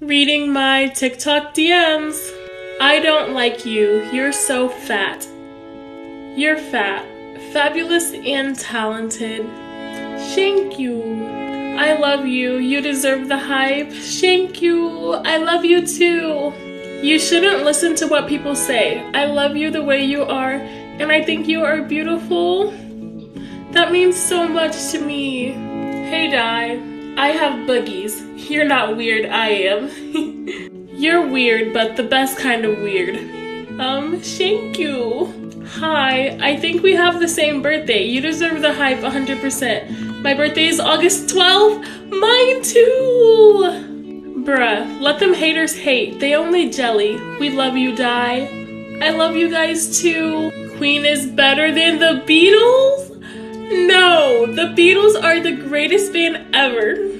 Reading my TikTok DMs. I don't like you. You're so fat. You're fat, fabulous and talented. Thank you. I love you. You deserve the hype. Thank you. I love you too. You shouldn't listen to what people say. I love you the way you are, and I think you are beautiful. That means so much to me. Hey, Di. I have boogies. You're not weird, I am. You're weird, but the best kind of weird. Thank you. Hi, I think we have the same birthday. You deserve the hype 100%. My birthday is August 12th. Mine too. Bruh, let them haters hate. They only jelly. We love you, Di. I love you guys too. Queen is better than the Beatles? No, the Beatles are the greatest band ever.